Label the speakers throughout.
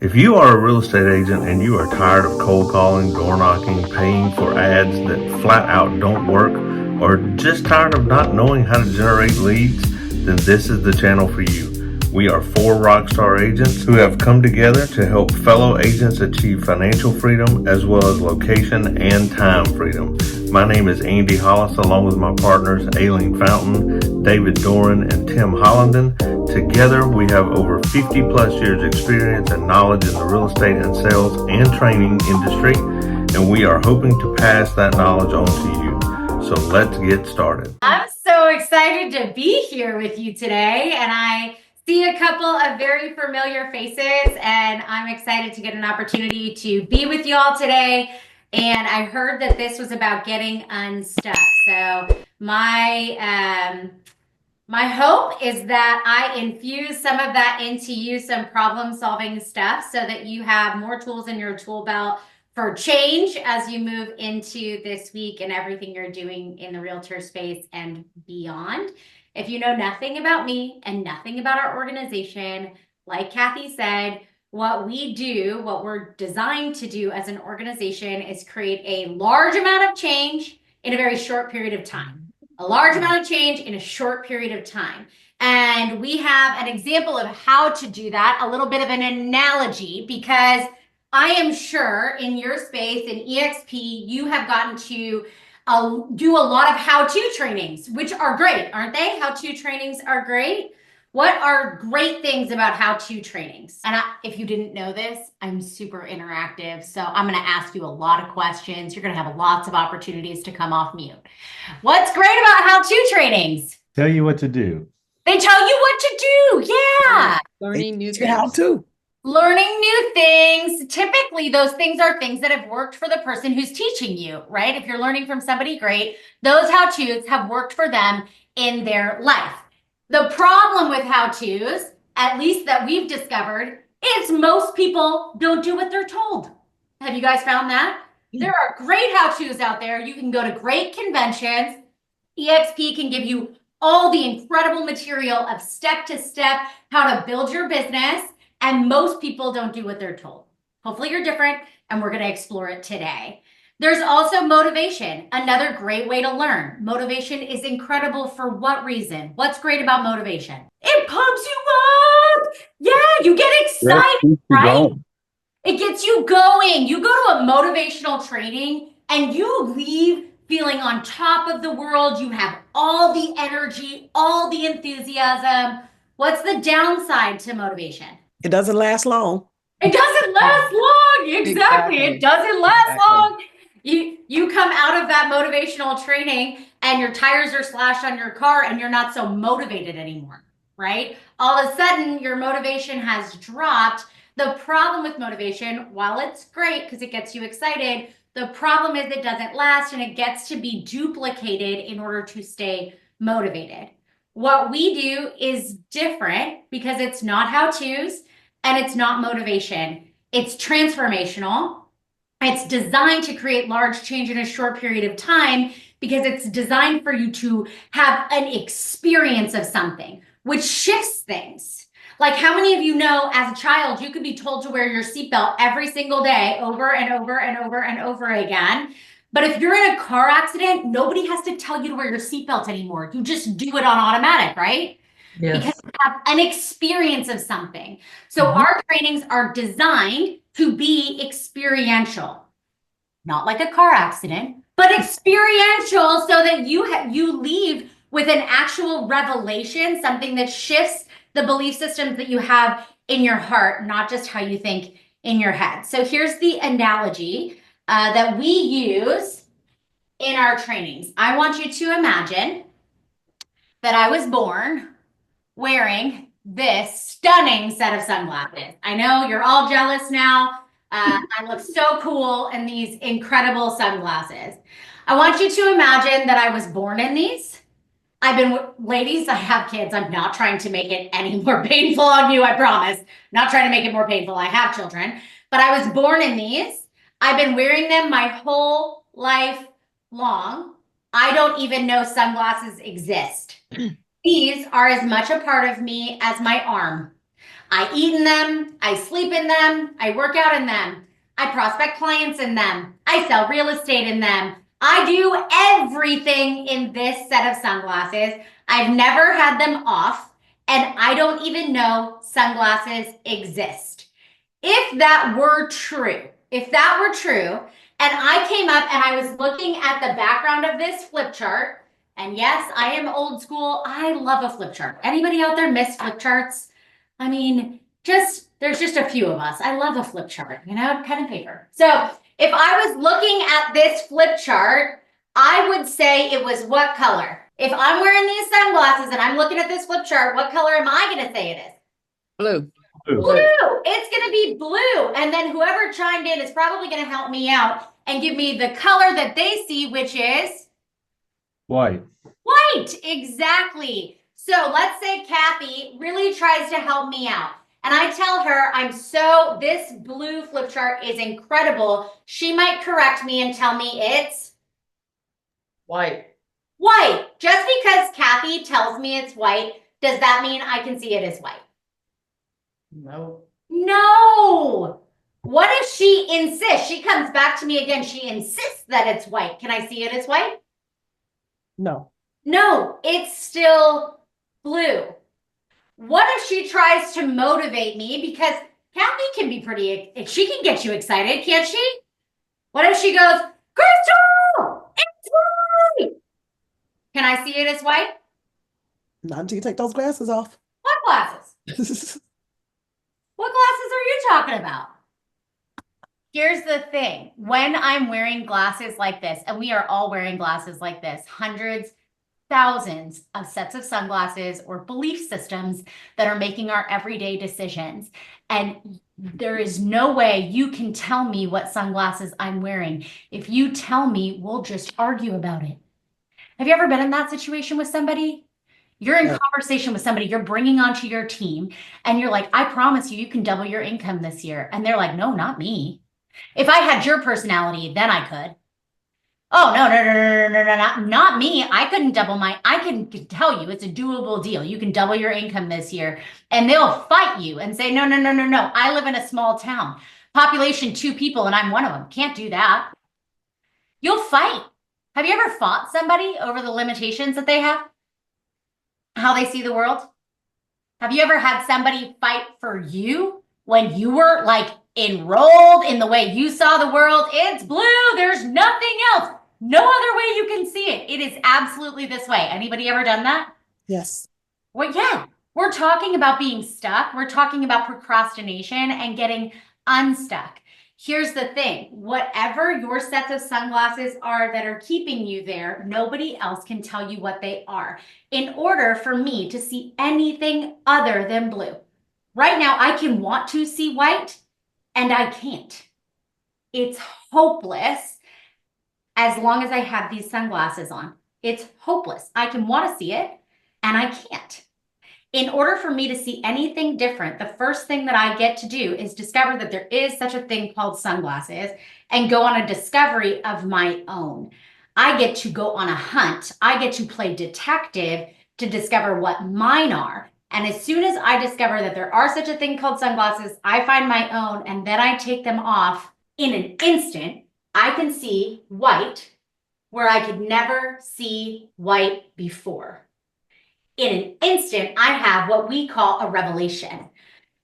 Speaker 1: If you are a real estate agent and you are tired of cold calling, door knocking, paying for ads that flat out don't work, or just tired of not knowing how to generate leads, then this is the channel for you. We are four rockstar agents who have come together to help fellow agents achieve financial freedom as well as location and time freedom. My name is Andy Hollis, along with my partners Aileen Fountain, David Doran, and Tim Hollenden. Together, we have over 50 plus years experience and knowledge in the real estate and sales and training industry, and we are hoping to pass that knowledge on to you. So let's get started.
Speaker 2: I'm so excited to be here with you today, and I see a couple of very familiar faces, and I'm excited to get an opportunity to be with you all today. And I heard that this was about getting unstuck. So my hope is that I infuse some of that into you, some problem solving stuff, so that you have more tools in your tool belt for change as you move into this week and everything you're doing in the realtor space and beyond. If you know nothing about me and nothing about our organization, like Kathy said, what we do, what we're designed to do as an organization is create a large amount of change in a very short period of time. A large amount of change in a short period of time. And we have an example of how to do that, a little bit of an analogy, because I am sure in your space in EXP, you have gotten to do a lot of how-to trainings, which are great, aren't they? How-to trainings are great. What are great things about how-to trainings? And if you didn't know this, I'm super interactive. So I'm going to ask you a lot of questions. You're going to have lots of opportunities to come off mute. What's great about how-to trainings?
Speaker 3: Tell you what to do.
Speaker 2: They tell you what to do. Yeah.
Speaker 4: Learning new things.
Speaker 5: How to.
Speaker 2: Learning new things. Typically, those things are things that have worked for the person who's teaching you, right? If you're learning from somebody great, those how-tos have worked for them in their life. The problem with how-tos, at least that we've discovered, is most people don't do what they're told. Have you guys found that? There are great how-tos out there. You can go to great conventions. EXP can give you all the incredible material of step-to-step how to build your business, and most people don't do what they're told. Hopefully you're different, and we're going to explore it today. There's also motivation, another great way to learn. Motivation is incredible for what reason? What's great about motivation? It pumps you up. Yeah, you get excited, right? It gets you going. You go to a motivational training and you leave feeling on top of the world. You have all the energy, all the enthusiasm. What's the downside to motivation?
Speaker 5: It doesn't last long.
Speaker 2: It doesn't last long. Exactly. It doesn't last long. You come out of that motivational training and your tires are slashed on your car and you're not so motivated anymore, right? All of a sudden, your motivation has dropped. The problem with motivation, while it's great because it gets you excited, the problem is it doesn't last and it gets to be duplicated in order to stay motivated. What we do is different because it's not how-tos and it's not motivation. It's transformational. It's designed to create large change in a short period of time because it's designed for you to have an experience of something, which shifts things. Like how many of you know as a child, you could be told to wear your seatbelt every single day over and over and over and over again. But if you're in a car accident, nobody has to tell you to wear your seatbelt anymore. You just do it on automatic, right? Yes. Because you have an experience of something. So our trainings are designed to be experiential, not like a car accident, but experiential so that you leave with an actual revelation, something that shifts the belief systems that you have in your heart, not just how you think in your head. So here's the analogy that we use in our trainings. I want you to imagine that I was born wearing this stunning set of sunglasses. I know you're all jealous now. I look so cool in these incredible sunglasses. I want you to imagine that I was born in these. Ladies, I have kids. I'm not trying to make it any more painful on you, I promise. Not trying to make it more painful. I have children. But I was born in these. I've been wearing them my whole life long. I don't even know sunglasses exist. These are as much a part of me as my arm. I eat in them, I sleep in them, I work out in them, I prospect clients in them, I sell real estate in them. I do everything in this set of sunglasses. I've never had them off, and I don't even know sunglasses exist. If that were true, and I came up and I was looking at the background of this flip chart, and yes, I am old school. I love a flip chart. Anybody out there miss flip charts? I mean, there's just a few of us. I love a flip chart, pen and paper. So if I was looking at this flip chart, I would say it was what color? If I'm wearing these sunglasses and I'm looking at this flip chart, what color am I going to say it is?
Speaker 3: Blue.
Speaker 2: Blue. It's going to be blue. And then whoever chimed in is probably going to help me out and give me the color that they see, which is
Speaker 1: White.
Speaker 2: White. Exactly. So let's say Kathy really tries to help me out. And I tell her, this blue flip chart is incredible. She might correct me and tell me it's
Speaker 3: White.
Speaker 2: White. Just because Kathy tells me it's white, does that mean I can see it as white?
Speaker 3: No.
Speaker 2: No. What if she insists? She comes back to me again. She insists that it's white. Can I see it as white?
Speaker 3: No.
Speaker 2: No, it's still blue. What if she tries to motivate me? Because Kathy can be she can get you excited, can't she? What if she goes, Crystal, it's white. Can I see it as white?
Speaker 4: Not until you take those glasses off.
Speaker 2: What glasses? What glasses are you talking about? Here's the thing. When I'm wearing glasses like this, and we are all wearing glasses like this, hundreds, thousands of sets of sunglasses or belief systems that are making our everyday decisions. And there is no way you can tell me what sunglasses I'm wearing. If you tell me, we'll just argue about it. Have you ever been in that situation with somebody? You're in conversation with somebody you're bringing onto your team, and you're like, I promise you can double your income this year. And they're like, no, not me. If I had your personality, then I could. Oh, no, not me. I couldn't I can tell you it's a doable deal. You can double your income this year. And they'll fight you and say, no. I live in a small town. Population 2 people, and I'm one of them. Can't do that. You'll fight. Have you ever fought somebody over the limitations that they have? How they see the world? Have you ever had somebody fight for you when you were enrolled in the way you saw the world? It's blue. There's nothing else. No other way you can see it. It is absolutely this way. Anybody ever done that?
Speaker 4: Yes.
Speaker 2: Well, yeah. We're talking about being stuck. We're talking about procrastination and getting unstuck. Here's the thing. Whatever your sets of sunglasses are that are keeping you there, nobody else can tell you what they are. In order for me to see anything other than blue, right now I can want to see white and I can't. It's hopeless as long as I have these sunglasses on. It's hopeless. I can want to see it and I can't. In order for me to see anything different, the first thing that I get to do is discover that there is such a thing called sunglasses and go on a discovery of my own. I get to go on a hunt. I get to play detective to discover what mine are. And as soon as I discover that there are such a thing called sunglasses, I find my own and then I take them off in an instant. I can see white where I could never see white before. In an instant, I have what we call a revelation.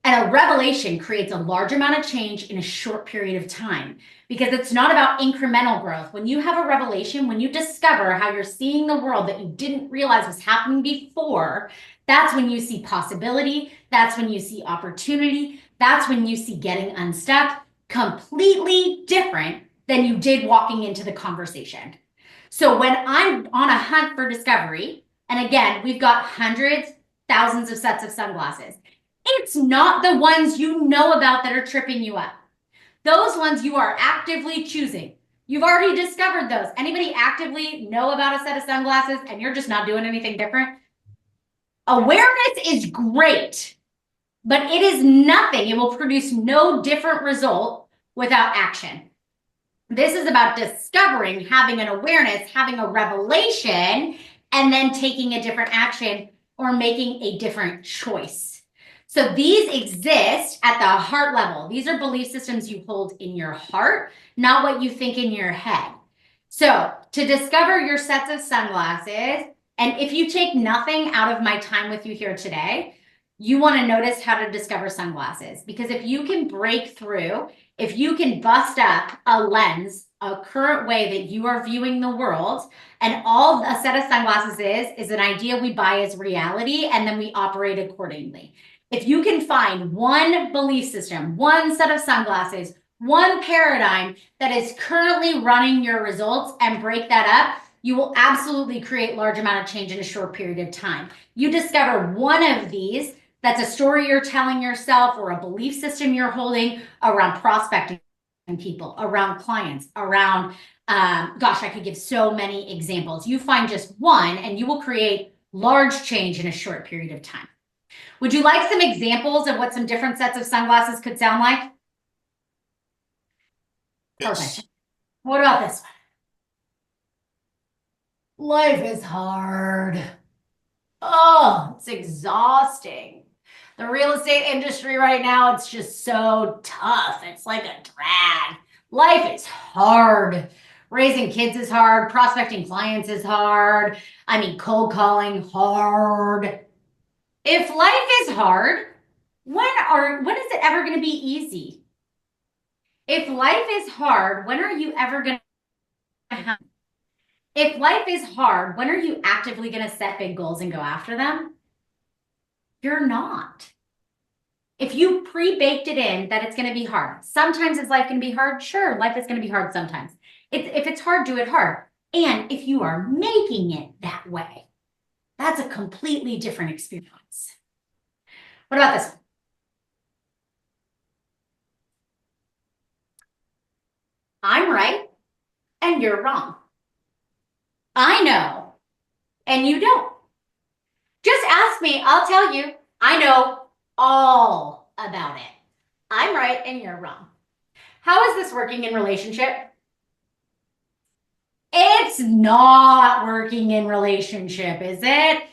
Speaker 2: And a revelation creates a large amount of change in a short period of time because it's not about incremental growth. When you have a revelation, when you discover how you're seeing the world that you didn't realize was happening before, that's when you see possibility. That's when you see opportunity. That's when you see getting unstuck completely different than you did walking into the conversation. So when I'm on a hunt for discovery, and again, we've got hundreds, thousands of sets of sunglasses. It's not the ones you know about that are tripping you up. Those ones you are actively choosing. You've already discovered those. Anybody actively know about a set of sunglasses and you're just not doing anything different? Awareness is great, but it is nothing. It will produce no different result without action. This is about discovering, having an awareness, having a revelation, and then taking a different action or making a different choice. So these exist at the heart level. These are belief systems you hold in your heart, not what you think in your head. So to discover your sets of sunglasses, and if you take nothing out of my time with you here today, you want to notice how to discover sunglasses. Because if you can break through, if you can bust up a lens, a current way that you are viewing the world, and all a set of sunglasses is an idea we buy as reality, and then we operate accordingly. If you can find one belief system, one set of sunglasses, one paradigm that is currently running your results and break that up, you will absolutely create large amount of change in a short period of time. You discover one of these, that's a story you're telling yourself or a belief system you're holding around prospecting people, around clients, around, gosh, I could give so many examples. You find just one and you will create large change in a short period of time. Would you like some examples of what some different sets of sunglasses could sound like? Perfect. What about this one? Life is hard. Oh, it's exhausting. The real estate industry right now, it's just so tough. It's like a drag. Life is hard. Raising kids is hard. Prospecting clients is hard. I mean, cold calling, hard. If life is hard, when is it ever going to be easy? If life is hard, when are you ever going to have? If life is hard, when are you actively going to set big goals and go after them? You're not. If you pre-baked it in that it's going to be hard, sometimes is life going to be hard? Sure, life is going to be hard sometimes. If it's hard, do it hard. And if you are making it that way, that's a completely different experience. What about this one? I'm right and you're wrong. I know and you don't. Just ask me, I'll tell you. I know all about it. I'm right and you're wrong. How is this working in relationship? It's not working in relationship, is it?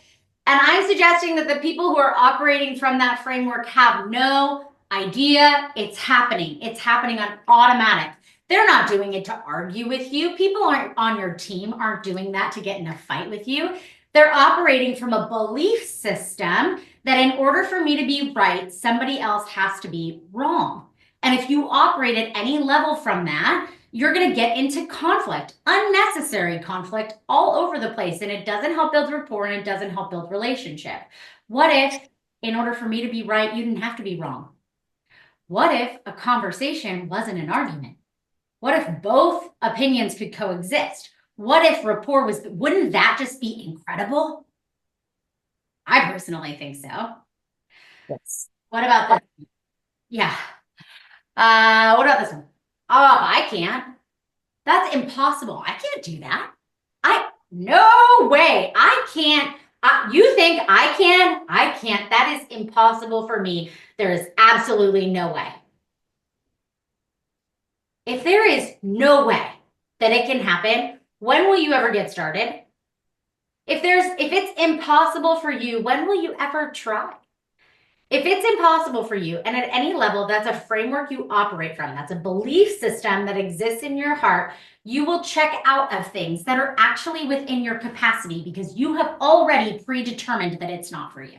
Speaker 2: And I'm suggesting that the people who are operating from that framework have no idea it's happening. It's happening on automatic. They're not doing it to argue with you. People aren't on your team aren't doing that to get in a fight with you. They're operating from a belief system that in order for me to be right, somebody else has to be wrong. And if you operate at any level from that, you're going to get into conflict, unnecessary conflict all over the place. And it doesn't help build rapport and it doesn't help build relationship. What if, in order for me to be right, you didn't have to be wrong? What if a conversation wasn't an argument? What if both opinions could coexist? What if rapport wouldn't that just be incredible? I personally think so.
Speaker 3: Yes.
Speaker 2: What about this? Yeah. What about this one? Oh, I can't. That's impossible. I can't do that. No way. I can't. You think I can? I can't. That is impossible for me. There is absolutely no way. If there is no way that it can happen, when will you ever get started? If it's impossible for you, when will you ever try? If it's impossible for you, and at any level, that's a framework you operate from, that's a belief system that exists in your heart, you will check out of things that are actually within your capacity because you have already predetermined that it's not for you.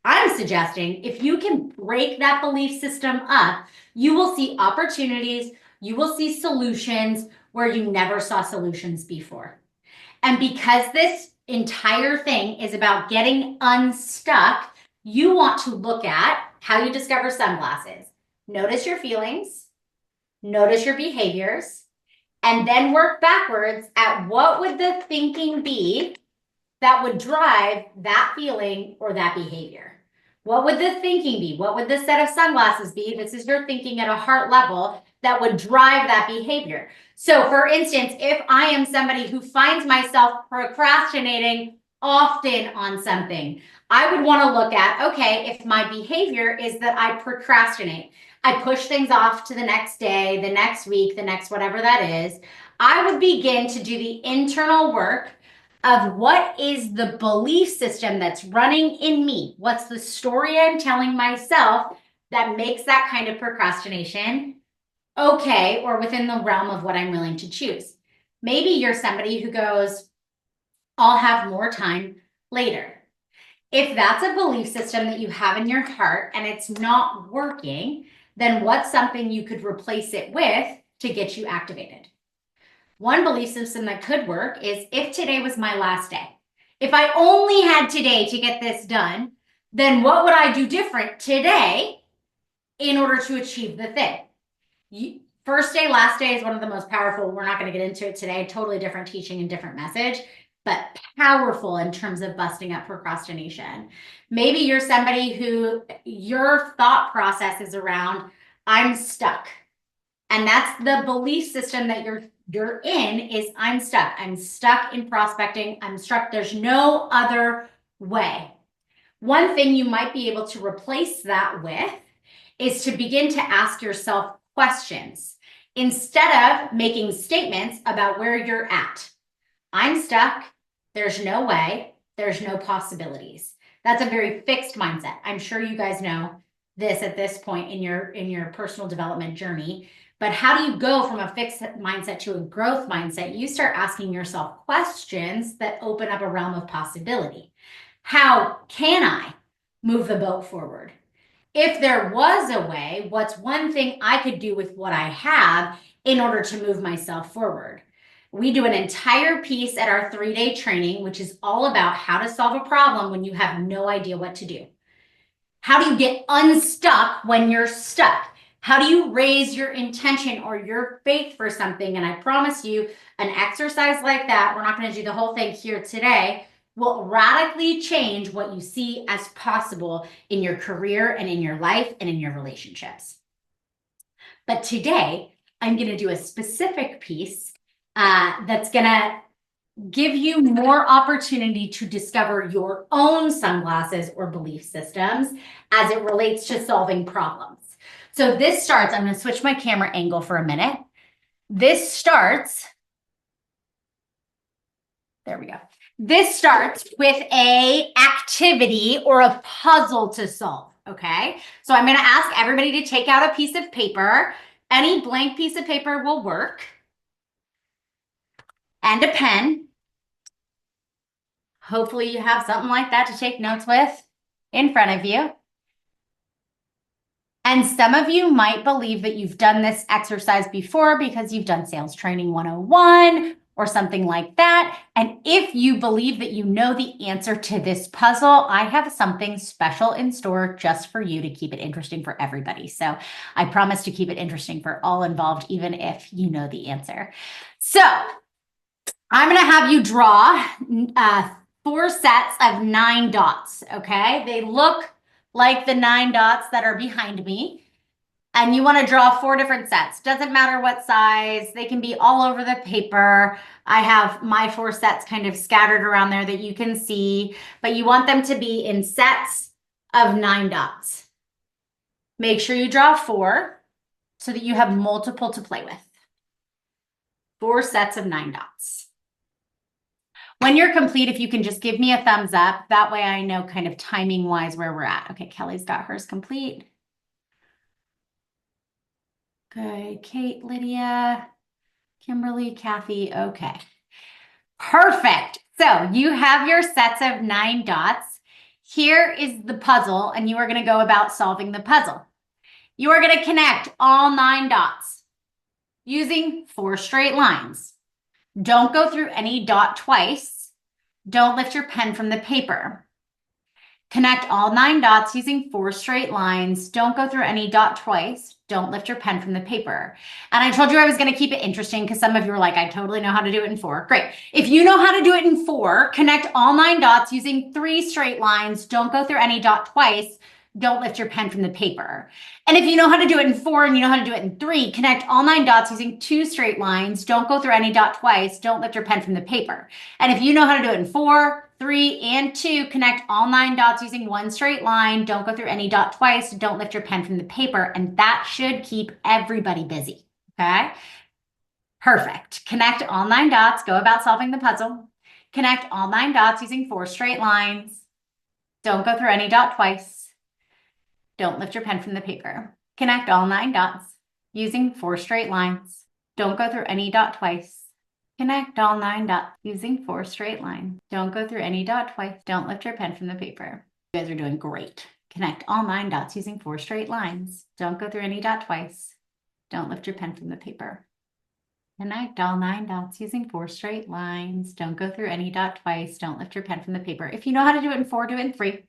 Speaker 2: I'm suggesting if you can break that belief system up, you will see opportunities, you will see solutions where you never saw solutions before. And because this entire thing is about getting unstuck, you want to look at how you discover sunglasses. Notice your feelings, notice your behaviors, and then work backwards at what would the thinking be that would drive that feeling or that behavior. What would the thinking be? What would the set of sunglasses be? This is your thinking at a heart level that would drive that behavior. So for instance, if I am somebody who finds myself procrastinating often on something, I would want to look at, okay, if my behavior is that I procrastinate, I push things off to the next day, the next week, the next whatever that is, I would begin to do the internal work of what is the belief system that's running in me? What's the story I'm telling myself that makes that kind of procrastination okay or within the realm of what I'm willing to choose? Maybe you're somebody who goes, I'll have more time later. If that's a belief system that you have in your heart and it's not working, then what's something you could replace it with to get you activated? One belief system that could work is if today was my last day, if I only had today to get this done, then what would I do different today in order to achieve the thing? First day, last day is one of the most powerful. We're not going to get into it today. Totally different teaching and different message, but powerful in terms of busting up procrastination. Maybe you're somebody who your thought process is around, I'm stuck. And that's the belief system that you're in is I'm stuck. I'm stuck in prospecting. I'm stuck. There's no other way. One thing you might be able to replace that with is to begin to ask yourself questions instead of making statements about where you're at. I'm stuck. There's no way. There's no possibilities. That's a very fixed mindset. I'm sure you guys know this at this point in your personal development journey. But how do you go from a fixed mindset to a growth mindset? You start asking yourself questions that open up a realm of possibility. How can I move the boat forward? If there was a way, what's one thing I could do with what I have in order to move myself forward? We do an entire piece at our 3-day training, which is all about how to solve a problem when you have no idea what to do. How do you get unstuck when you're stuck? How do you raise your intention or your faith for something? And I promise you, an exercise like that, we're not going to do the whole thing here today, will radically change what you see as possible in your career and in your life and in your relationships. But today, I'm going to do a specific piece that's going to give you more opportunity to discover your own sunglasses or belief systems as it relates to solving problems. So this starts, I'm going to switch my camera angle for a minute. This starts, there we go. This starts with a activity or a puzzle to solve, okay? So I'm going to ask everybody to take out a piece of paper. Any blank piece of paper will work. And a pen. Hopefully you have something like that to take notes with in front of you. And some of you might believe that you've done this exercise before because you've done Sales Training 101 or something like that. And if you believe that you know the answer to this puzzle, I have something special in store just for you to keep it interesting for everybody. So I promise to keep it interesting for all involved, even if you know the answer. So I'm going to have you draw 4 sets of 9 dots, okay? They look like the 9 dots that are behind me. And you want to draw 4 different sets. Doesn't matter what size. They can be all over the paper. I have my 4 sets kind of scattered around there that you can see. But you want them to be in sets of 9 dots. Make sure you draw 4 so that you have multiple to play with. 4 sets of 9 dots. When you're complete, if you can just give me a thumbs up, that way I know kind of timing wise where we're at. Okay, Kelly's got hers complete. Good, Kate, Lydia, Kimberly, Kathy, okay. Perfect. So you have your sets of 9 dots. Here is the puzzle, and you are going to go about solving the puzzle. You are going to connect all 9 dots using 4 straight lines. Don't go through any dot twice. Don't lift your pen from the paper. Connect all 9 dots using 4 straight lines. Don't go through any dot twice. Don't lift your pen from the paper. And I told you I was going to keep it interesting because some of you are like, I totally know how to do it in 4. Great. If you know how to do it in 4, connect all 9 dots using 3 straight lines. Don't go through any dot twice. Don't lift your pen from the paper. And if you know how to do it in 4 and you know how to do it in 3, connect all 9 dots using 2 straight lines. Don't go through any dot twice. Don't lift your pen from the paper. And if you know how to do it in 4, 3, and 2, connect all 9 dots using 1 straight line. Don't go through any dot twice. Don't lift your pen from the paper. And that should keep everybody busy. Okay? Perfect. Connect all 9 dots. Go about solving the puzzle. Connect all 9 dots using 4 straight lines. Don't go through any dot twice. Don't lift your pen from the paper. Connect all 9 dots using 4 straight lines. Don't go through any dot twice. Connect all 9 dots using 4 straight lines. Don't go through any dot twice. Don't lift your pen from the paper. You guys are doing great. Connect all 9 dots using 4 straight lines. Don't go through any dot twice. Don't lift your pen from the paper. Connect all 9 dots using 4 straight lines. Don't go through any dot twice. Don't lift your pen from the paper. If you know how to do it in 4, do it in 3.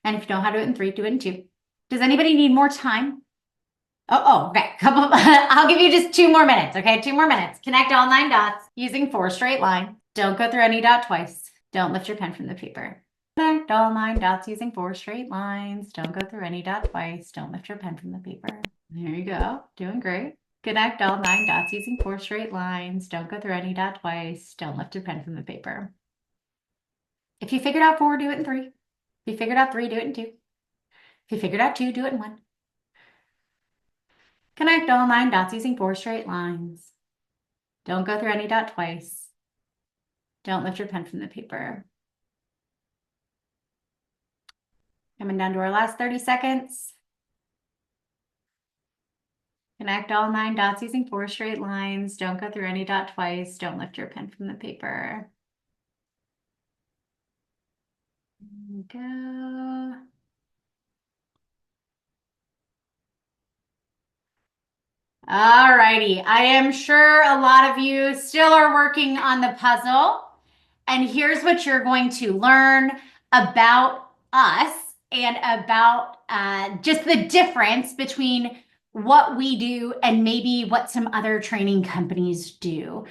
Speaker 2: And if you know how to do it in 3, do it in 2. Does anybody need more time? Okay. I'll give you just 2 more minutes. Okay, 2 more minutes. Connect all 9 dots using 4 straight lines. Don't go through any dot twice. Don't lift your pen from the paper. Connect all 9 dots using 4 straight lines. Don't go through any dot twice. Don't lift your pen from the paper. There you go. Doing great. Connect all 9 dots using 4 straight lines. Don't go through any dot twice. Don't lift your pen from the paper. If you figured out 4, do it in 3. If you figured out 3, do it in 2. If you figured out 2, do it in 1. Connect all 9 dots using 4 straight lines. Don't go through any dot twice. Don't lift your pen from the paper. Coming down to our last 30 seconds. Connect all 9 dots using 4 straight lines. Don't go through any dot twice. Don't lift your pen from the paper. There we go. All righty. I am sure a lot of you still are working on the puzzle. And here's what you're going to learn about us and about just the difference between what we do and maybe what some other training companies do.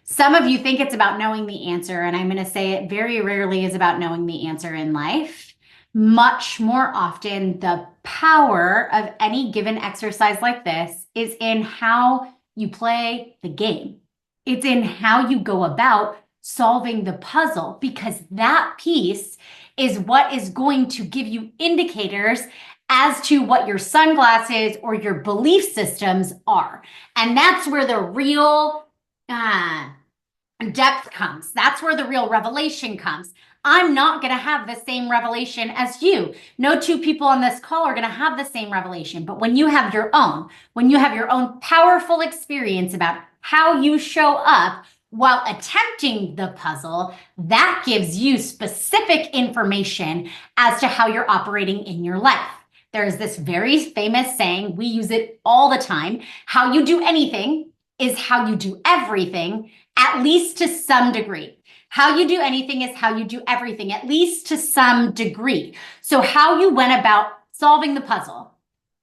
Speaker 2: Some of you think it's about knowing the answer, and I'm going to say it very rarely is about knowing the answer in life. Much more often, the power of any given exercise like this is in how you play the game. It's in how you go about solving the puzzle, because that piece is what is going to give you indicators as to what your sunglasses or your belief systems are. And that's where the real depth comes. That's where the real revelation comes. I'm not going to have the same revelation as you. No 2 people on this call are going to have the same revelation. But when you have your own powerful experience about how you show up while attempting the puzzle, that gives you specific information as to how you're operating in your life. There's this very famous saying, we use it all the time: how you do anything is how you do everything, at least to some degree. How you do anything is how you do everything, at least to some degree. So how you went about solving the puzzle,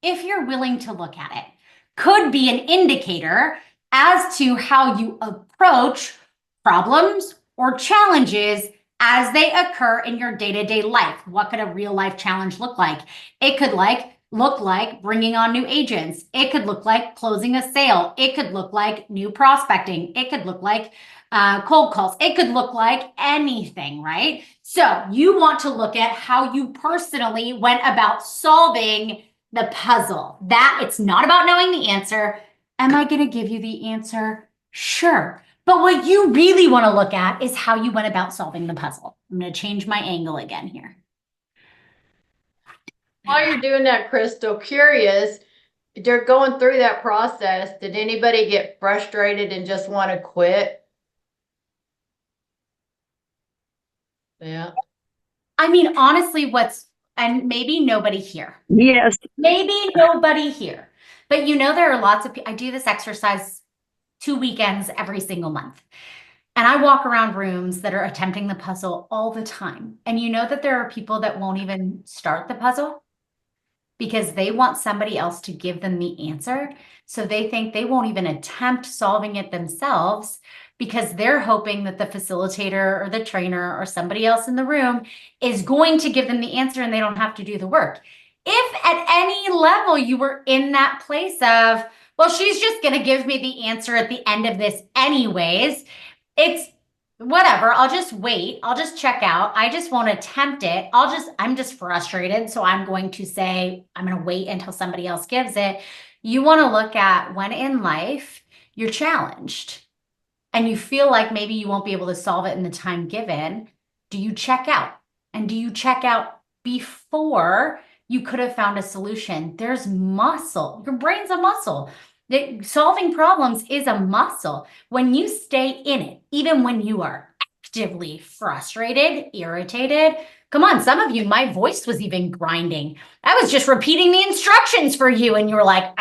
Speaker 2: if you're willing to look at it, could be an indicator as to how you approach problems or challenges as they occur in your day-to-day life. What could a real life challenge look like? It could look like bringing on new agents. It could look like closing a sale. It could look like new prospecting. It could look like cold calls. It could look like anything, right? So you want to look at how you personally went about solving the puzzle. That it's not about knowing the answer. Am I going to give you the answer? Sure. But what you really want to look at is how you went about solving the puzzle. I'm going to change my angle again here.
Speaker 3: While you're doing that, Crystal, curious, they're going through that process. Did anybody get frustrated and just want to quit? Yeah.
Speaker 2: I mean, honestly, and maybe nobody here.
Speaker 5: Yes.
Speaker 2: Maybe nobody here. But there are lots of people. I do this exercise 2 weekends every single month. And I walk around rooms that are attempting the puzzle all the time. And you know that there are people that won't even start the puzzle because they want somebody else to give them the answer. So they think they won't even attempt solving it themselves because they're hoping that the facilitator or the trainer or somebody else in the room is going to give them the answer and they don't have to do the work. If at any level you were in that place of, well, she's just going to give me the answer at the end of this anyways, it's whatever. I'll just wait. I'll just check out. I just won't attempt it. I'm just frustrated. So I'm going to say, I'm going to wait until somebody else gives it. You want to look at when in life you're challenged. and you feel like maybe you won't be able to solve it in the time given, do you check out? And do you check out before you could have found a solution? There's muscle. Your brain's a muscle. Solving problems is a muscle. When you stay in it, even when you are actively frustrated, irritated, come on, some of you, my voice was even grinding. I was just repeating the instructions for you, and you were like,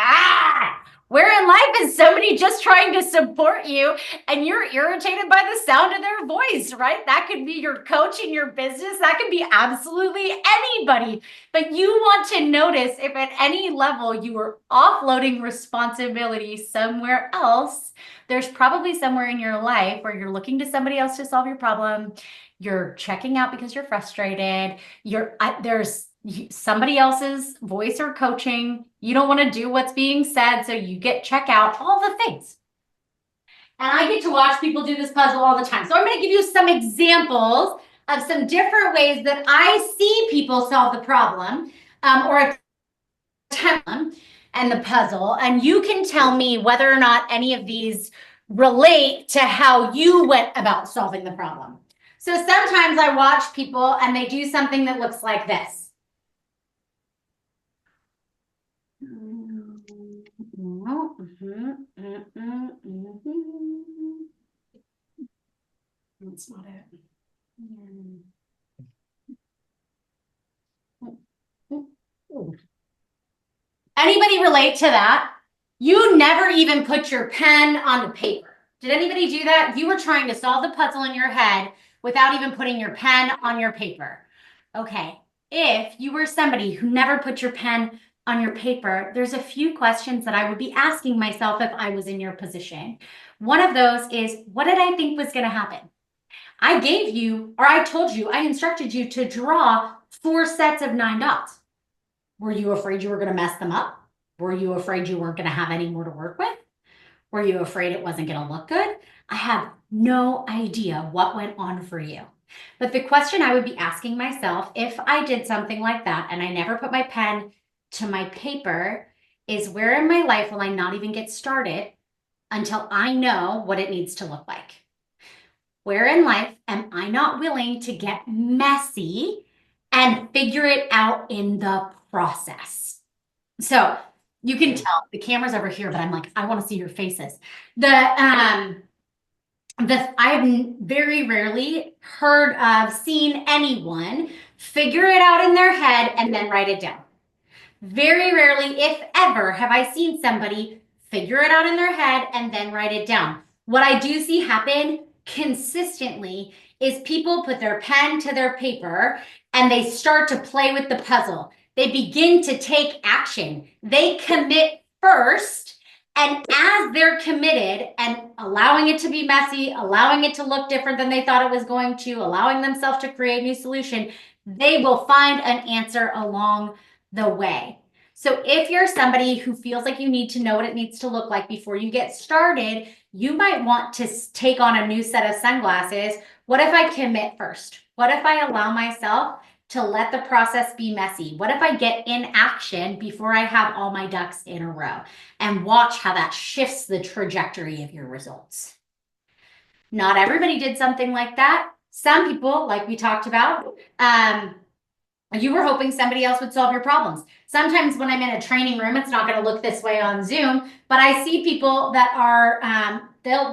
Speaker 2: where in life is somebody just trying to support you and you're irritated by the sound of their voice, right? That could be your coach in your business. That could be absolutely anybody. But you want to notice if at any level you are offloading responsibility somewhere else. There's probably somewhere in your life where you're looking to somebody else to solve your problem. You're checking out because you're frustrated. There's somebody else's voice or coaching. You don't want to do what's being said, so you get check out, all the things. And I get to watch people do this puzzle all the time. So I'm going to give you some examples of some different ways that I see people solve the problem or attempt them and the puzzle. And you can tell me whether or not any of these relate to how you went about solving the problem. So sometimes I watch people and they do something that looks like this. That's not it. Anybody relate to that? You never even put your pen on the paper. Did anybody do that? You were trying to solve the puzzle in your head without even putting your pen on your paper. Okay, if you were somebody who never put your pen on your paper, there's a few questions that I would be asking myself if I was in your position. One of those is, what did I think was going to happen? I gave you, or I told you, I instructed you to draw 4 sets of 9 dots. Were you afraid you were going to mess them up? Were you afraid you weren't going to have any more to work with? Were you afraid it wasn't going to look good? I have no idea what went on for you. But the question I would be asking myself if I did something like that and I never put my pen to my paper is, where in my life will I not even get started until I know what it needs to look like? Where in life am I not willing to get messy and figure it out in the process? So you can tell the camera's over here, but I'm like, I want to see your faces. I've very rarely heard of, seen anyone figure it out in their head and then write it down. Very rarely, if ever, have I seen somebody figure it out in their head and then write it down. What I do see happen consistently is people put their pen to their paper and they start to play with the puzzle. They begin to take action. They commit first, and as they're committed and allowing it to be messy, allowing it to look different than they thought it was going to, allowing themselves to create a new solution, they will find an answer along the way. So if you're somebody who feels like you need to know what it needs to look like before you get started, you might want to take on a new set of sunglasses. What if I commit first? What if I allow myself to let the process be messy? What if I get in action before I have all my ducks in a row, and watch how that shifts the trajectory of your results? Not everybody did something like that. Some people, like we talked about, you were hoping somebody else would solve your problems. Sometimes when I'm in a training room, it's not going to look this way on Zoom, but I see people that are, they'll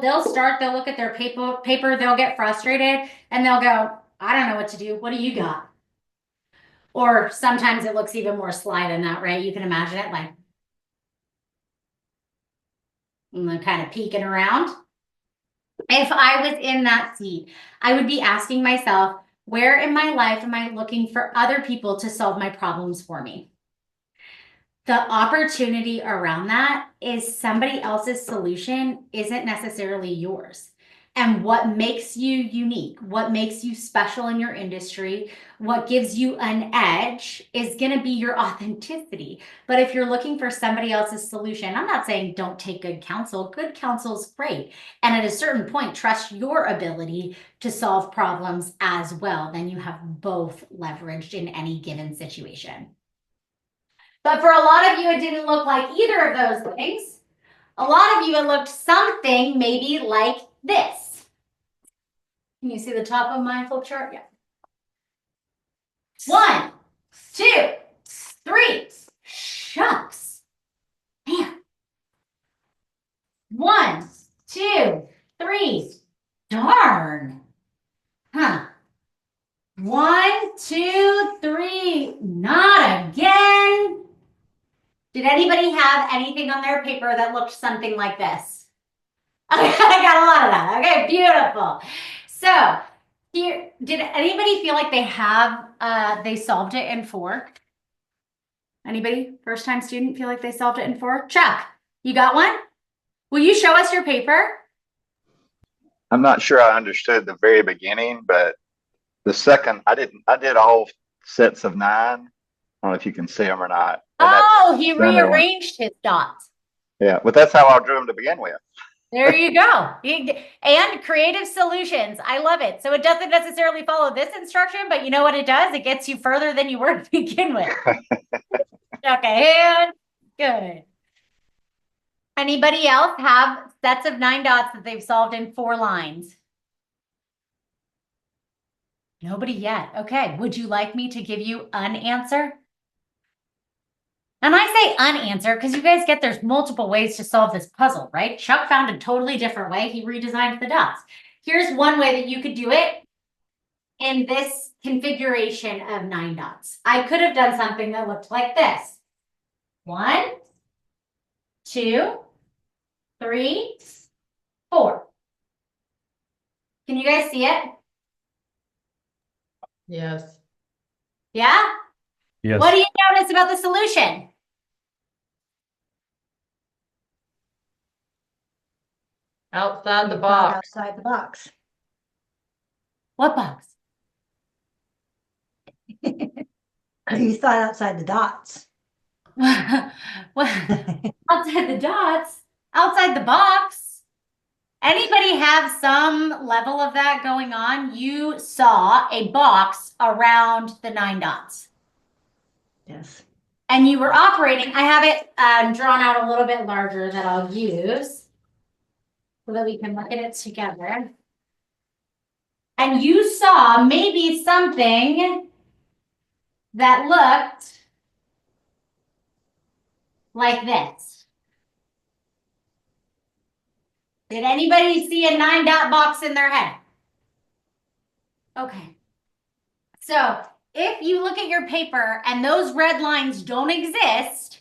Speaker 2: look at their paper, they'll get frustrated and they'll go, I don't know what to do. What do you got? Or sometimes it looks even more sly than that, right? You can imagine it like kind of peeking around. If I was in that seat, I would be asking myself, where in my life am I looking for other people to solve my problems for me? The opportunity around that is somebody else's solution isn't necessarily yours. And what makes you unique, what makes you special in your industry, what gives you an edge is going to be your authenticity. But if you're looking for somebody else's solution, I'm not saying don't take good counsel. Good counsel is great. And at a certain point, trust your ability to solve problems as well. Then you have both leveraged in any given situation. But for a lot of you, it didn't look like either of those things. A lot of you, it looked something maybe like this. Can you see the top of my flip chart? Yeah. 1, 2, 3. Shucks. Man. 1, 2, 3. Darn. Huh. 1, 2, 3. Not again. Did anybody have anything on their paper that looked something like this? Okay, I got a lot of that. Okay, beautiful. So here, did anybody feel like they solved it in 4? Anybody, first time student, feel like they solved it in 4? Chuck, you got one? Will you show us your paper?
Speaker 5: I'm not sure I understood the very beginning, but the second I did all sets of 9. I don't know if you can see them or not.
Speaker 2: Oh, he rearranged his dots.
Speaker 5: Yeah, but that's how I drew them to begin with.
Speaker 2: There you go. And creative solutions. I love it. So it doesn't necessarily follow this instruction, but you know what it does? It gets you further than you were to begin with. Okay, and good. Anybody else have sets of 9 dots that they've solved in 4 lines? Nobody yet. Okay. Would you like me to give you an answer? And I say unanswer because you guys get there's multiple ways to solve this puzzle, right? Chuck found a totally different way. He redesigned the dots. Here's one way that you could do it in this configuration of 9 dots. I could have done something that looked like this. 1, 2, 3, 4. Can you guys see it?
Speaker 3: Yes.
Speaker 2: Yeah?
Speaker 1: Yes.
Speaker 2: What do you notice about the solution?
Speaker 3: Outside the box.
Speaker 6: Outside the box.
Speaker 2: What box?
Speaker 6: You thought outside the dots.
Speaker 2: Well, outside the dots, outside the box. Anybody have some level of that going on? You saw a box around the 9 dots.
Speaker 6: Yes.
Speaker 2: And you were operating, I have it drawn out a little bit larger that I'll use so that we can look at it together. And you saw maybe something that looked like this. Did anybody see a 9 dot box in their head? Okay. So if you look at your paper and those red lines don't exist,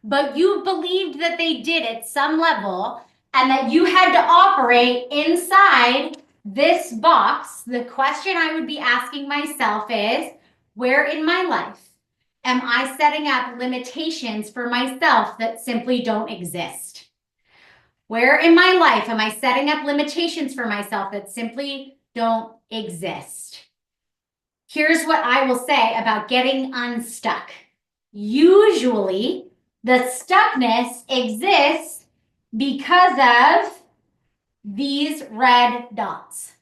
Speaker 2: but you believed that they did at some level and that you had to operate inside this box, the question I would be asking myself is, where in my life am I setting up limitations for myself that simply don't exist? Where in my life am I setting up limitations for myself that simply don't exist? Here's what I will say about getting unstuck. Usually, the stuckness exists because of these red dots.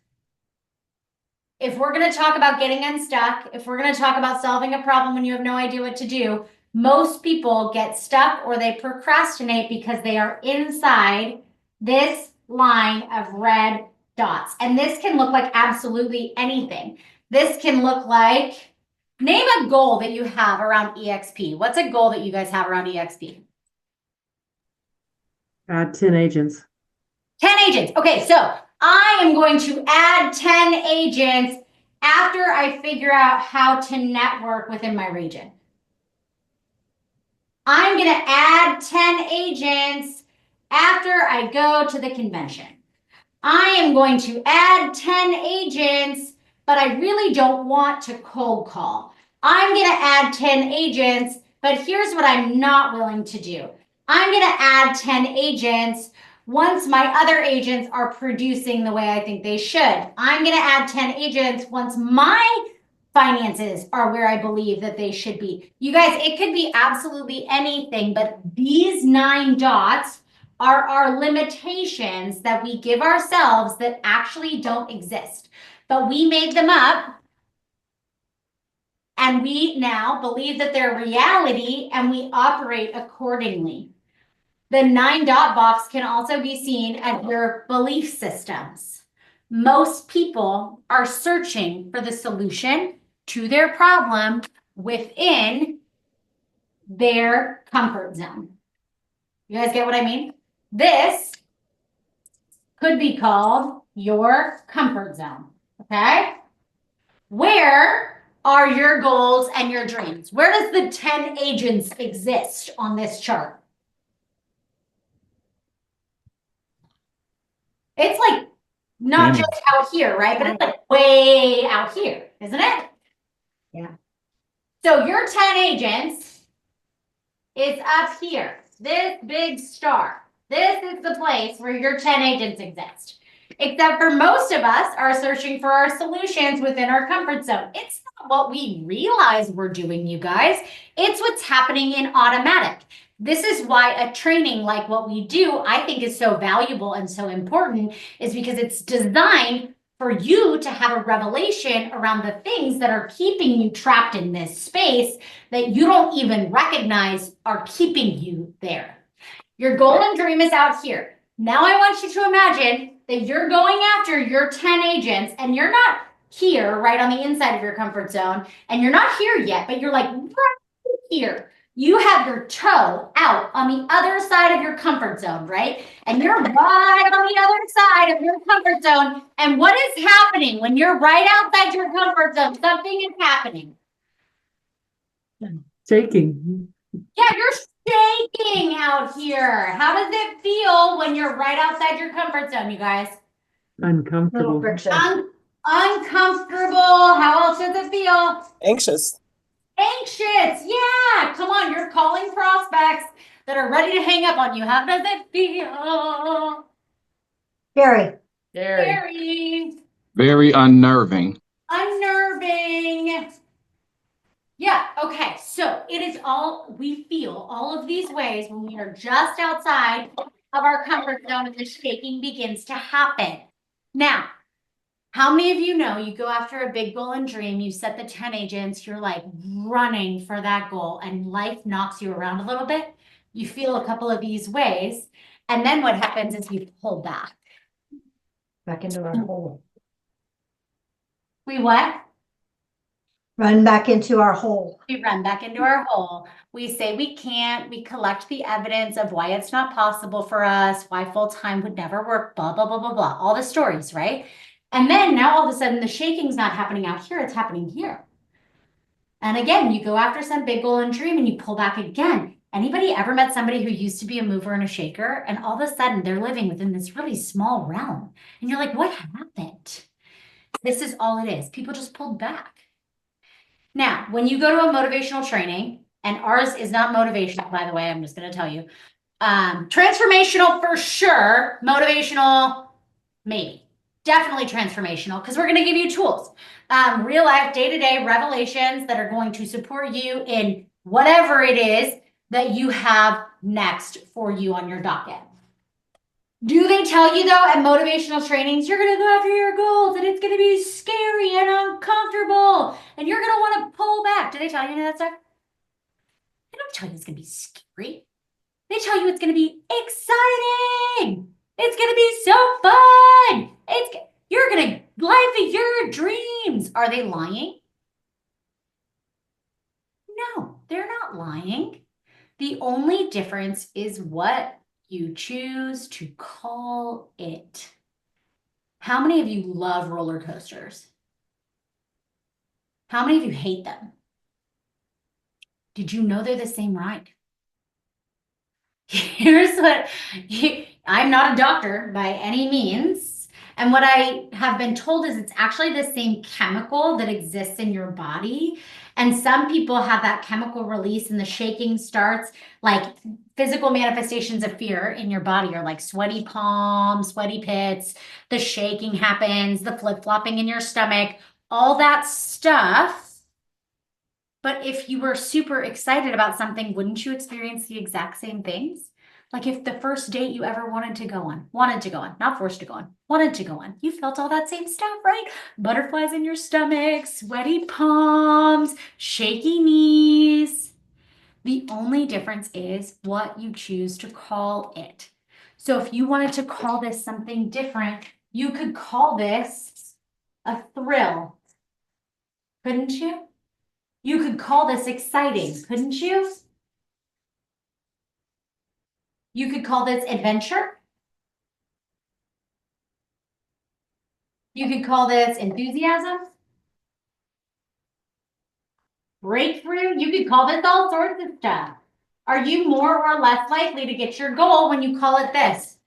Speaker 2: If we're going to talk about getting unstuck, if we're going to talk about solving a problem when you have no idea what to do, most people get stuck or they procrastinate because they are inside this line of red dots. And this can look like absolutely anything. This can look like, name a goal that you have around EXP. What's a goal that you guys have around EXP?
Speaker 7: Add 10 agents.
Speaker 2: 10 agents. Okay, so I am going to add 10 agents after I figure out how to network within my region. I'm going to add 10 agents after I go to the convention. I am going to add 10 agents, but I really don't want to cold call. I'm going to add 10 agents, but here's what I'm not willing to do. I'm going to add 10 agents once my other agents are producing the way I think they should. I'm going to add 10 agents once my finances are where I believe that they should be. You guys, it could be absolutely anything, but these 9 dots are our limitations that we give ourselves that actually don't exist. But we made them up and we now believe that they're reality and we operate accordingly. The 9-dot box can also be seen as your belief systems. Most people are searching for the solution to their problem within their comfort zone. You guys get what I mean? This could be called your comfort zone, okay? Where are your goals and your dreams? Where does the 10 agents exist on this chart? It's like not just out here, right? But it's like way out here, isn't it?
Speaker 6: Yeah.
Speaker 2: So your 10 agents is up here, this big star. This is the place where your 10 agents exist. Except for most of us are searching for our solutions within our comfort zone. It's not what we realize we're doing, you guys. It's what's happening in automatic. This is why a training like what we do, I think, is so valuable and so important, is because it's designed for you to have a revelation around the things that are keeping you trapped in this space that you don't even recognize are keeping you there. Your golden dream is out here. Now I want you to imagine that you're going after your 10 agents and you're not here, right on the inside of your comfort zone, and you're not here yet, but you're like right here. You have your toe out on the other side of your comfort zone, right? And you're right on the other side of your comfort zone. And what is happening when you're right outside your comfort zone? Something is happening.
Speaker 7: Shaking.
Speaker 2: Yeah, you're shaking out here. How does it feel when you're right outside your comfort zone, you guys?
Speaker 6: Little
Speaker 7: Uncomfortable.
Speaker 6: friction.
Speaker 2: Uncomfortable. How else does it feel?
Speaker 4: Anxious.
Speaker 2: Anxious. Yeah. Come on. You're calling prospects that are ready to hang up on you. How does it feel?
Speaker 6: Scary.
Speaker 2: Scary.
Speaker 8: Very unnerving.
Speaker 2: Unnerving. Yeah. Okay. So it is we feel all of these ways when we are just outside of our comfort zone and the shaking begins to happen. Now, how many of you know you go after a big goal and dream, you set the 10 agents, you're like running for that goal and life knocks you around a little bit. You feel a couple of these ways. And then what happens is we pull back.
Speaker 6: Back into our hole.
Speaker 2: We what?
Speaker 6: Run back into our hole.
Speaker 2: We run back into our hole. We say we can't. We collect the evidence of why it's not possible for us, why full-time would never work, blah, blah, blah, blah, blah. All the stories, right? And then now all of a sudden the shaking's not happening out here, it's happening here. And again, you go after some big goal and dream and you pull back again. Anybody ever met somebody who used to be a mover and a shaker and all of a sudden they're living within this really small realm? And you're like, what happened? This is all it is. People just pulled back. Now, when you go to a motivational training, and ours is not motivational, by the way, I'm just going to tell you. Transformational for sure, motivational, maybe. Definitely transformational, because we're going to give you tools. Real life, day-to-day revelations that are going to support you in whatever it is that you have next for you on your docket. Do they tell you though at motivational trainings, you're going to go after your goals and it's going to be scary and uncomfortable and you're going to want to pull back? Do they tell you any of that stuff? They don't tell you it's going to be scary. They tell you it's going to be exciting. It's going to be so fun. You're going to live your dreams. Are they lying? No, they're not lying. The only difference is what you choose to call it. How many of you love roller coasters? How many of you hate them? Did you know they're the same ride? Here's what I'm not a doctor by any means. And what I have been told is it's actually the same chemical that exists in your body. And some people have that chemical release and the shaking starts, like physical manifestations of fear in your body are like sweaty palms, sweaty pits, the shaking happens, the flip-flopping in your stomach, all that stuff. But if you were super excited about something, wouldn't you experience the exact same things? Like if the first date you ever wanted to go on, not forced to go on, wanted to go on, you felt all that same stuff, right? Butterflies in your stomach, sweaty palms, shaky knees. The only difference is what you choose to call it. So if you wanted to call this something different, you could call this a thrill, couldn't you? You could call this exciting, couldn't you? You could call this adventure. You could call this enthusiasm. Breakthrough. You could call this all sorts of stuff. Are you more or less likely to get your goal when you call it this?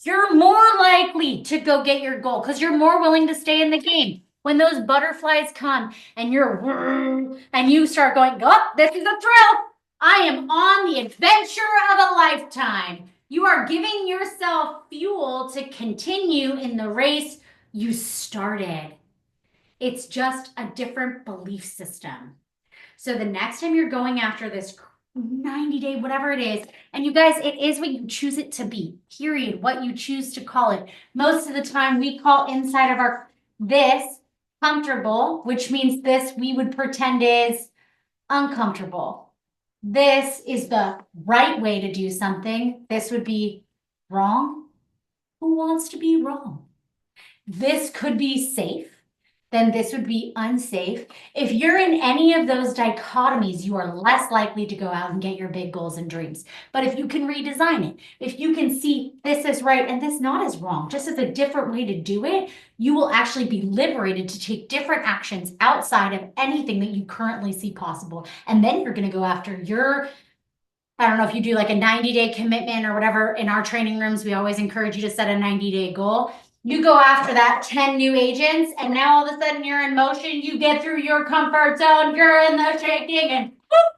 Speaker 2: You're more likely to go get your goal because you're more willing to stay in the game. When those butterflies come and you start going, oh, this is a thrill. I am on the adventure of a lifetime. You are giving yourself fuel to continue in the race you started. It's just a different belief system. So the next time you're going after this 90-day, whatever it is, and you guys, it is what you choose it to be, period, what you choose to call it. Most of the time we call inside of this comfortable, which means this we would pretend is uncomfortable. This is the right way to do something. This would be wrong. Who wants to be wrong? This could be safe. Then this would be unsafe. If you're in any of those dichotomies, you are less likely to go out and get your big goals and dreams. But if you can redesign it, if you can see this is right and this not as wrong, just as a different way to do it, you will actually be liberated to take different actions outside of anything that you currently see possible. And then you're going to go after I don't know if you do like a 90-day commitment or whatever. In our training rooms, we always encourage you to set a 90-day goal. You go after that 10 new agents, and now all of a sudden you're in motion. You get through your comfort zone. You're in the shaking, and whoop,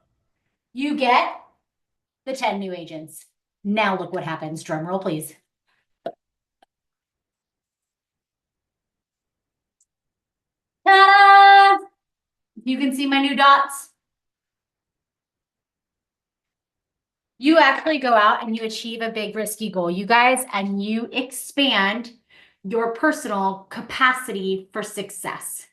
Speaker 2: you get the 10 new agents. Now look what happens. Drum roll, please. Ta-da! You can see my new dots. You actually go out and you achieve a big risky goal, you guys, and you expand your personal capacity for success.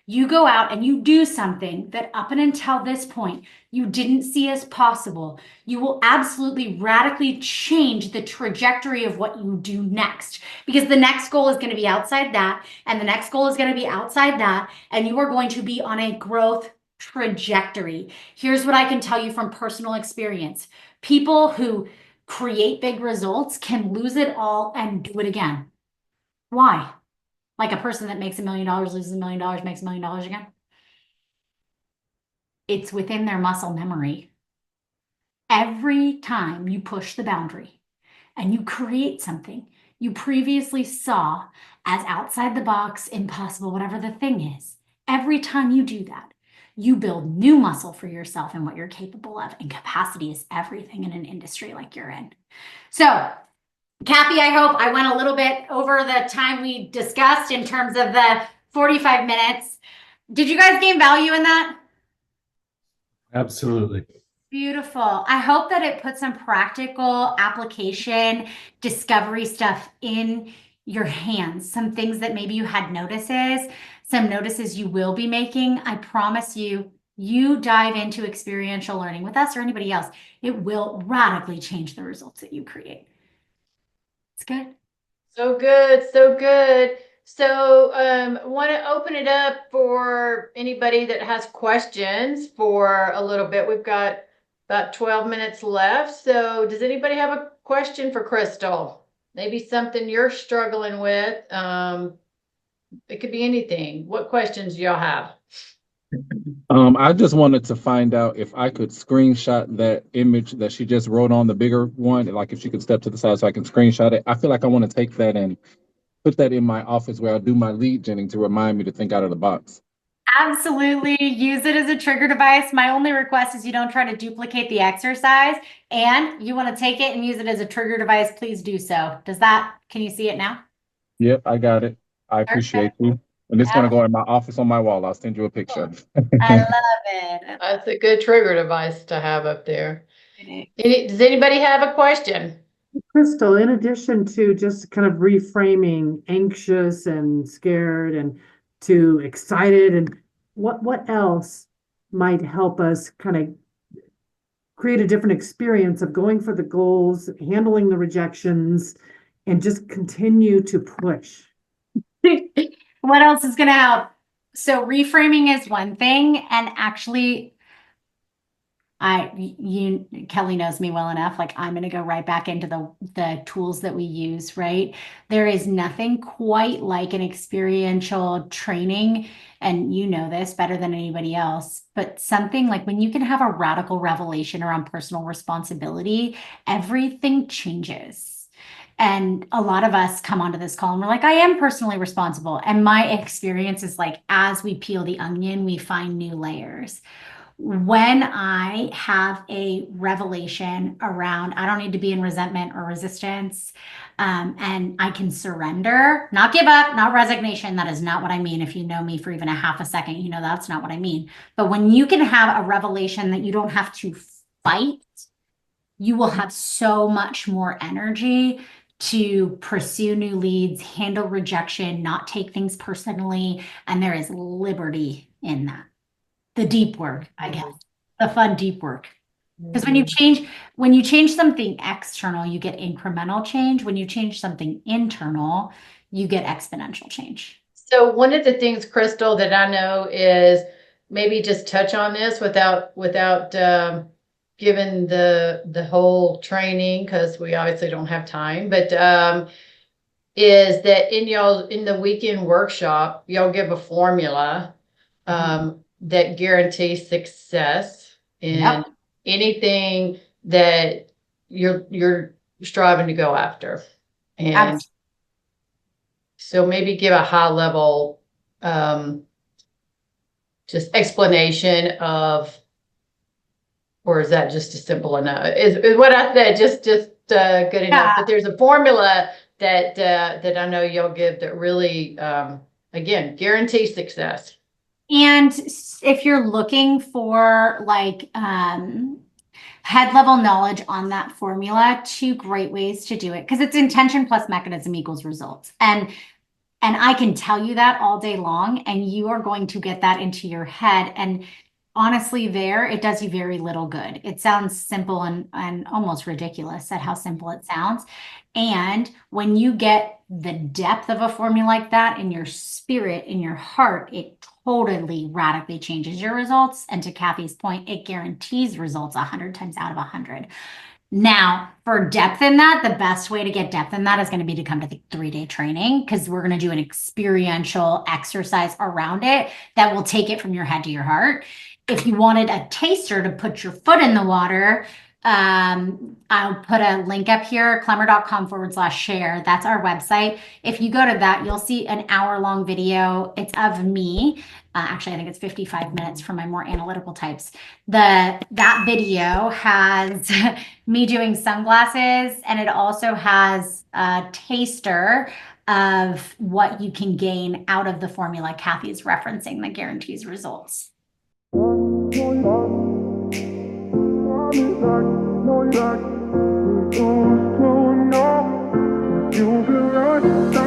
Speaker 2: You go out and you do something that up and until this point, you didn't see as possible. You will absolutely radically change the trajectory of what you do next, because the next goal is going to be outside that, and the next goal is going to be outside that, and you are going to be on a growth trajectory. Here's what I can tell you from personal experience. People who create big results can lose it all and do it again. Why? Like a person that makes $1 million, loses $1 million, makes $1 million again. It's within their muscle memory. Every time you push the boundary and you create something you previously saw as outside the box, impossible, whatever the thing is, every time you do that, you build new muscle for yourself and what you're capable of. And capacity is everything in an industry like you're in. So, Kathy, I hope I went a little bit over the time we discussed in terms of the 45 minutes. Did you guys gain value in that?
Speaker 1: Absolutely.
Speaker 2: Beautiful. I hope that it put some practical application, discovery stuff in your hands. Some things that maybe you had notices, some notices you will be making. I promise you, you dive into experiential learning with us or anybody else, it will radically change the results that you create. It's good.
Speaker 3: So good, so good. So want to open it up for anybody that has questions for a little bit. We've got about 12 minutes left. So does anybody have a question for Crystal? Maybe something you're struggling with. It could be anything. What questions do y'all have?
Speaker 8: I just wanted to find out if I could screenshot that image that she just wrote on the bigger one, like if she could step to the side so I can screenshot it. I feel like I want to take that and put that in my office where I do my lead genning to remind me to think out of the box.
Speaker 2: Absolutely. Use it as a trigger device. My only request is you don't try to duplicate the exercise, and you want to take it and use it as a trigger device, please do so. Can you see it now?
Speaker 8: Yep, I got it. I appreciate you. And it's going to go in my office on my wall. I'll send you a picture.
Speaker 2: I love it.
Speaker 3: That's a good trigger device to have up there. Does anybody have a question?
Speaker 7: Crystal, in addition to just kind of reframing anxious and scared and to excited, and what else might help us kind of create a different experience of going for the goals, handling the rejections, and just continue to push.
Speaker 2: What else is going to help? So reframing is one thing, and actually Kelly knows me well enough. Like, I'm going to go right back into the tools that we use, right? There is nothing quite like an experiential training. And you know this better than anybody else, but something like when you can have a radical revelation around personal responsibility, everything changes. And a lot of us come onto this call and we're like, I am personally responsible. And my experience is like, as we peel the onion, we find new layers. When I have a revelation around, I don't need to be in resentment or resistance, and I can surrender, not give up, not resignation. That is not what I mean. If you know me for even a half a second, you know that's not what I mean. But when you can have a revelation that you don't have to fight, you will have so much more energy to pursue new leads, handle rejection, not take things personally, and there is liberty in that. The deep work, I guess, the fun deep work. Because when you change something external, you get incremental change. When you change something internal, you get exponential change.
Speaker 3: So one of the things, Crystal, that I know is maybe just touch on this without giving the whole training, because we obviously don't have time, but is that in the weekend workshop, y'all give a formula that guarantees success in anything that you're striving to go after. And so maybe give a high level just explanation of, or is that just a simple enough? Is what I said just good enough? But there's a formula that I know you'll give that really again guarantees success.
Speaker 2: And if you're looking for like head level knowledge on that formula, 2 great ways to do it, because it's intention plus mechanism equals results. And I can tell you that all day long, and you are going to get that into your head. And honestly, it does you very little good. It sounds simple and almost ridiculous at how simple it sounds. And when you get the depth of a formula like that in your spirit, in your heart, it totally radically changes your results. And to Kathy's point, it guarantees results 100 times out of 100. Now, for depth in that, the best way to get depth in that is going to be to come to the 3-day training, because we're going to do an experiential exercise around it that will take it from your head to your heart. If you wanted a taster to put your foot in the water, I'll put a link up here, clemmer.com/share. That's our website. If you go to that, you'll see an hour-long video. It's of me. Actually, I think it's 55 minutes for my more analytical types. That video has me doing sunglasses, and it also has a taster of what you can gain out of the formula Kathy's referencing that guarantees results.
Speaker 9: You can run